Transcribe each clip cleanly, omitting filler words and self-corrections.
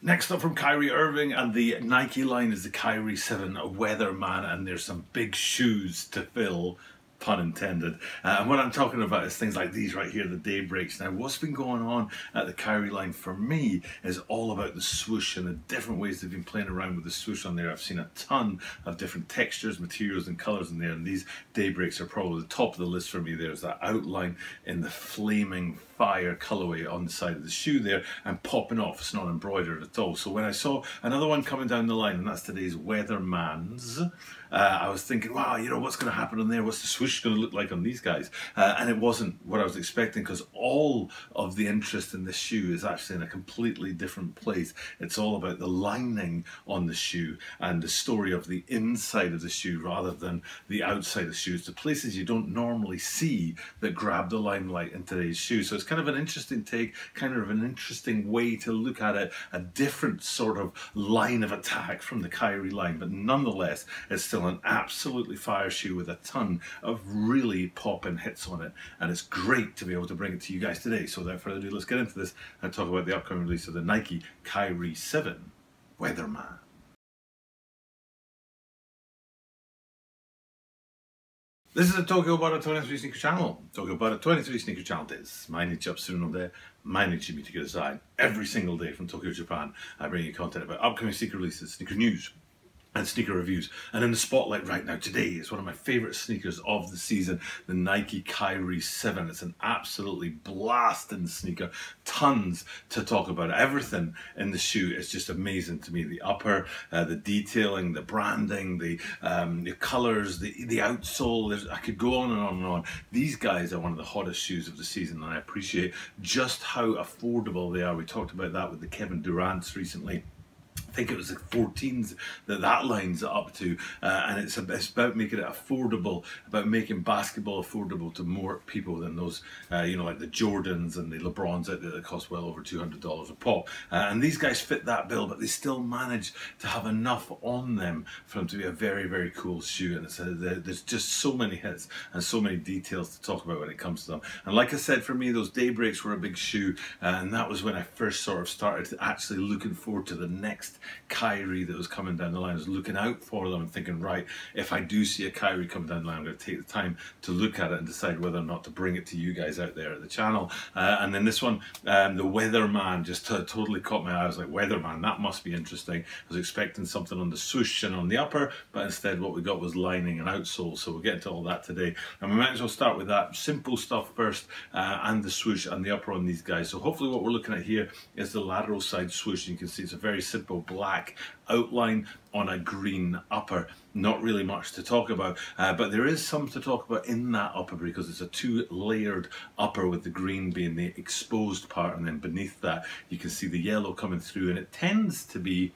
Next up from Kyrie Irving, and the Nike line is the Kyrie 7 Weatherman, and there's some big shoes to fill, pun intended. And what I'm talking about is things like these right here, the daybreaks. Now, what's been going on at the Kyrie line for me is all about the swoosh and the different ways they've been playing around with the swoosh on there. I've seen a ton of different textures, materials and colours in there, and these daybreaks are probably the top of the list for me. There's that outline in the flaming fire colorway on the side of the shoe there and popping off. It's not embroidered at all. So when I saw another one coming down the line, and that's today's Weatherman's, I was thinking, wow, you know, what's going to happen on there? What's the swoosh going to look like on these guys? And it wasn't what I was expecting, because all of the interest in this shoe is actually in a completely different place. It's all about the lining on the shoe and the story of the inside of the shoe rather than the outside of the shoe. It's the places you don't normally see that grab the limelight in today's shoe. So it's kind of an interesting take, kind of an interesting way to look at it, a different sort of line of attack from the Kyrie line, but nonetheless, it's still an absolutely fire shoe with a ton of really popping hits on it, and it's great to be able to bring it to you guys today. So without further ado, let's get into this and talk about the upcoming release of the Nike Kyrie 7 Weatherman. This is a Tokyo Butter 23 sneaker channel. Tokyo Butter 23 sneaker channelです。毎日アップするので、毎日見てください。Every single day from Tokyo, Japan, I bring you content about upcoming sneaker releases, sneaker news, and sneaker reviews. And in the spotlight right now today is one of my favorite sneakers of the season, the Nike Kyrie 7. It's an absolutely blasting sneaker. Tons to talk about. Everything in the shoe is just amazing to me. The upper, the detailing, the branding, the colors, the outsole. I could go on and on and on. These guys are one of the hottest shoes of the season, and I appreciate just how affordable they are. We talked about that with the Kevin Durant's recently. I think it was the 14s that line's up to, and it's about making it affordable, about making basketball affordable to more people than those, you know, like the Jordans and the LeBrons out there that cost well over $200 a pop. And these guys fit that bill, but they still manage to have enough on them for them to be a very, very cool shoe. And there's just so many hits and so many details to talk about when it comes to them. And like I said, for me, those daybreaks were a big shoe, and that was when I first sort of started actually looking forward to the next Kyrie that was coming down the line. I was looking out for them and thinking, right, if I do see a Kyrie coming down the line, I'm going to take the time to look at it and decide whether or not to bring it to you guys out there at the channel. And then this one, the Weatherman, just totally caught my eye. I was like, Weatherman, that must be interesting. I was expecting something on the swoosh and on the upper, but instead what we got was lining and outsole. So we'll get into all that today. And we might as well start with that simple stuff first, and the swoosh and the upper on these guys. So hopefully what we're looking at here is the lateral side swoosh. You can see it's a very simple black outline on a green upper. Not really much to talk about, but there is some to talk about in that upper, because it's a two-layered upper with the green being the exposed part, and then beneath that you can see the yellow coming through, and it tends to be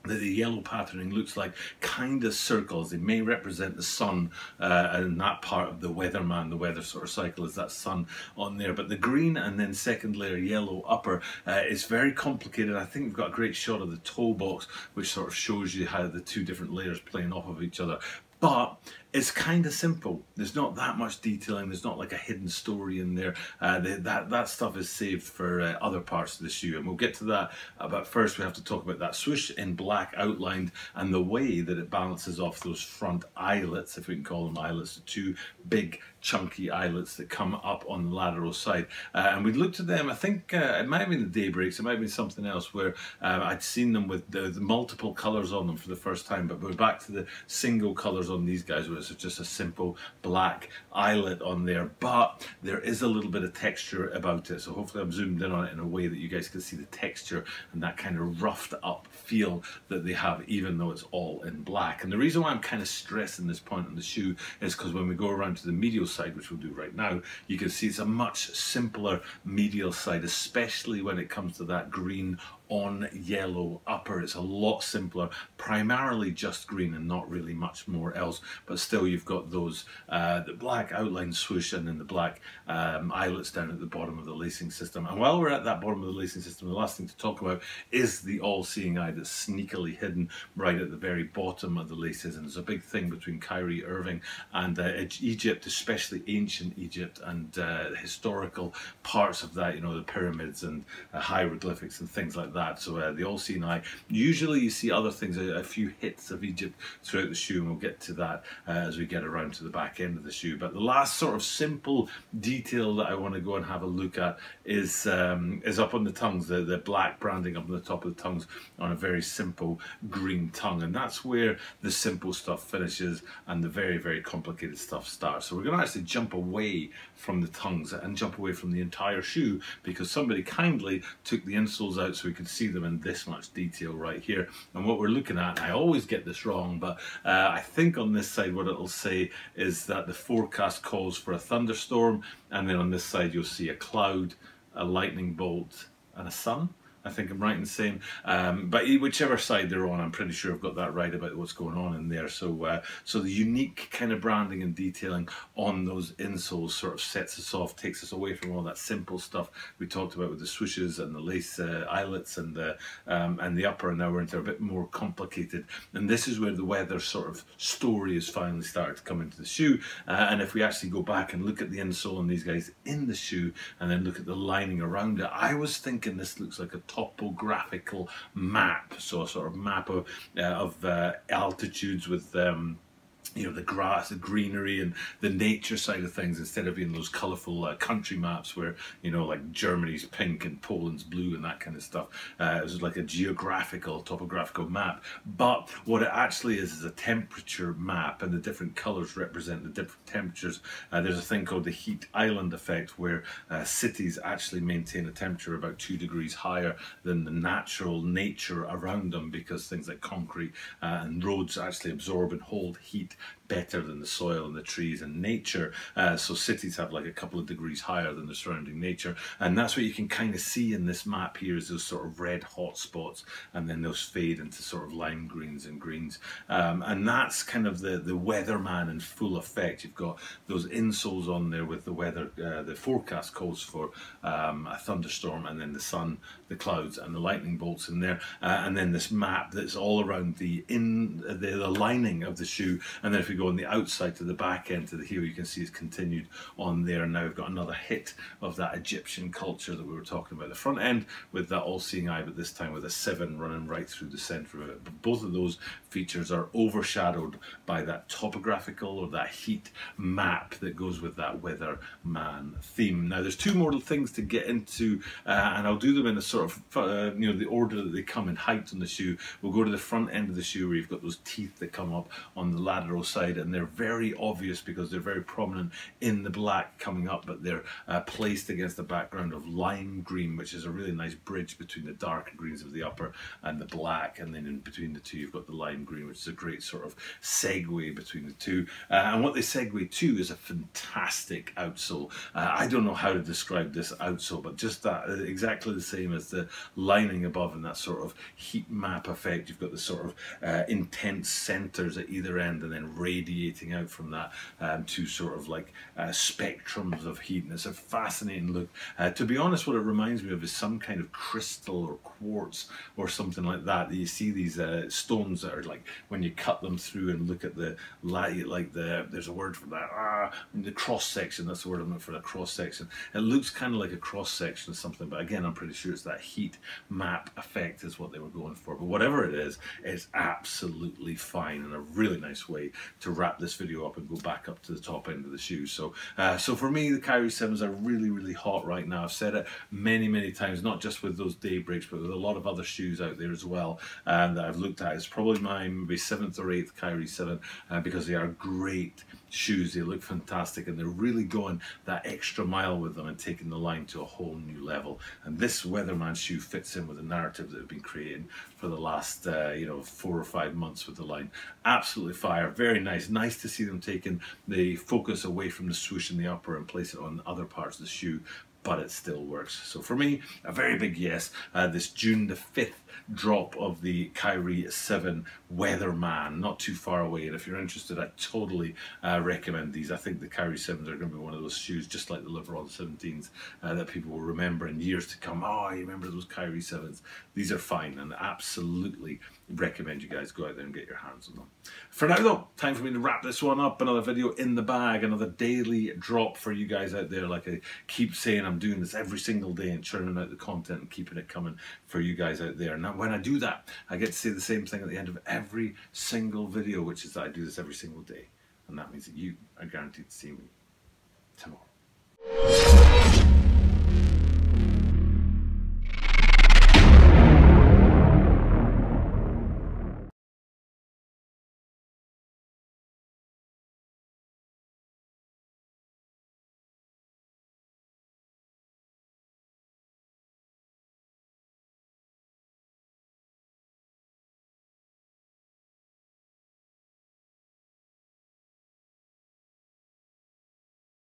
that the yellow patterning looks like kind of circles. They may represent the sun, and that part of the Weatherman, the weather sort of cycle, is that sun on there. But the green and then second layer yellow upper is very complicated. I think we've got a great shot of the toe box, which sort of shows you how the two different layers playing off of each other. But it's kind of simple. There's not that much detailing. There's not like a hidden story in there. That stuff is saved for other parts of the shoe, and we'll get to that. But first we have to talk about that swoosh in black outlined and the way that it balances off those front eyelets, if we can call them eyelets, the two big chunky eyelets that come up on the lateral side. And we looked at them, I think it might have been the daybreaks, it might have been something else, where I'd seen them with the multiple colours on them for the first time, but we're back to the single colours on these guys, where it's just a simple black eyelet on there, but there is a little bit of texture about it. So hopefully I'm zoomed in on it in a way that you guys can see the texture and that kind of roughed up feel that they have, even though it's all in black. And the reason why I'm kind of stressing this point on the shoe is because when we go around to the medial side, which we'll do right now, you can see it's a much simpler medial side, especially when it comes to that green on yellow upper. It's a lot simpler, primarily just green and not really much more else, but still you've got those the black outline swoosh and then the black eyelets down at the bottom of the lacing system. And while we're at that bottom of the lacing system, the last thing to talk about is the all-seeing eye that's sneakily hidden right at the very bottom of the laces. And there's a big thing between Kyrie Irving and Egypt, especially ancient Egypt, and historical parts of that, you know, the pyramids and hieroglyphics and things like that. So the all-seeing eye. Usually you see other things, a few hits of Egypt throughout the shoe, and we'll get to that as we get around to the back end of the shoe. But the last sort of simple detail that I want to go and have a look at is up on the tongues, the black branding up on the top of the tongues on a very simple green tongue, and that's where the simple stuff finishes and the very, very complicated stuff starts. So we're going to actually jump away from the tongues and jump away from the entire shoe, because somebody kindly took the insoles out so we could see them in this much detail right here. And what we're looking at, I always get this wrong, but I think on this side what it'll say is that the forecast calls for a thunderstorm, and then on this side you'll see a cloud, a lightning bolt and a sun. I think I'm right in saying, but whichever side they're on, I'm pretty sure I've got that right about what's going on in there. So, so the unique kind of branding and detailing on those insoles sort of sets us off, takes us away from all that simple stuff we talked about with the swooshes and the lace eyelets and the upper, and now we're into a bit more complicated. And this is where the weather sort of story is finally started to come into the shoe. And if we actually go back and look at the insole on these guys in the shoe, and then look at the lining around it, I was thinking this looks like a topographical map, so a sort of map of altitudes with you know, the grass, the greenery, and the nature side of things, instead of being those colourful country maps where, you know, like Germany's pink and Poland's blue and that kind of stuff. It was like a geographical, topographical map. But what it actually is a temperature map, and the different colours represent the different temperatures. There's a thing called the heat island effect, where cities actually maintain a temperature about 2 degrees higher than the natural nature around them, because things like concrete and roads actually absorb and hold heat better than the soil and the trees and nature. So cities have like a couple of degrees higher than the surrounding nature, and that's what you can kind of see in this map here, is those sort of red hot spots, and then those fade into sort of lime greens and greens, and that's kind of the Weatherman in full effect. You've got those insoles on there with the weather, the forecast calls for a thunderstorm, and then the sun, the clouds and the lightning bolts in there, and then this map that's all around the lining of the shoe. And then if we go on the outside to the back end to the heel, you can see it's continued on there. Now we've got another hit of that Egyptian culture that we were talking about. The front end with that all-seeing eye, but this time with a 7 running right through the centre of it. But both of those features are overshadowed by that topographical, or that heat map that goes with that Weatherman theme. Now there's 2 more things to get into, and I'll do them in a sort of you know, the order that they come in height on the shoe. We'll go to the front end of the shoe, where you've got those teeth that come up on the lateral side, and they're very obvious because they're very prominent in the black coming up, but they're placed against the background of lime green, which is a really nice bridge between the dark greens of the upper and the black, and then in between the two you've got the lime green, which is a great sort of segue between the two. And what they segue to is a fantastic outsole. I don't know how to describe this outsole, but just that, exactly the same as the lining above, and that sort of heat map effect. You've got the sort of intense centres at either end, and then radiating out from that to sort of like spectrums of heat, and it's a fascinating look. To be honest, what it reminds me of is some kind of crystal or quartz or something like that. You see these stones that are like, when you cut them through and look at the light, like there's a word for that, the cross section, that's the word I'm looking for, a cross section. It looks kind of like a cross section of something, but again, I'm pretty sure it's that heat map effect is what they were going for. But whatever it is, it's absolutely fine, and a really nice way to wrap this video up and go back up to the top end of the shoe. So so for me, the Kyrie 7s are really, really hot right now. I've said it many, many times, not just with those daybreaks, but with a lot of other shoes out there as well that I've looked at. It's probably my maybe 7th or 8th Kyrie 7 because they are great shoes. They look fantastic, and they're really going that extra mile with them and taking the line to a whole new level. And this Weatherman shoe fits in with the narrative that we've been creating for the last you know, 4 or 5 months with the line. Absolutely fire, very nice. Nice to see them taking the focus away from the swoosh in the upper and place it on other parts of the shoe, but it still works. So for me, a very big yes. This June the 5th drop of the Kyrie 7 Weatherman, not too far away, and if you're interested, I totally recommend these. I think the Kyrie 7s are going to be one of those shoes, just like the LeBron 17s, that people will remember in years to come. Oh, you remember those Kyrie 7s? These are fine, and absolutely recommend you guys go out there and get your hands on them. For now though, time for me to wrap this one up. Another video in the bag, another daily drop for you guys out there. Like I keep saying, I'm I'm doing this every single day and churning out the content and keeping it coming for you guys out there. And when I do that, I get to say the same thing at the end of every single video, which is that I do this every single day. And that means that you are guaranteed to see me tomorrow.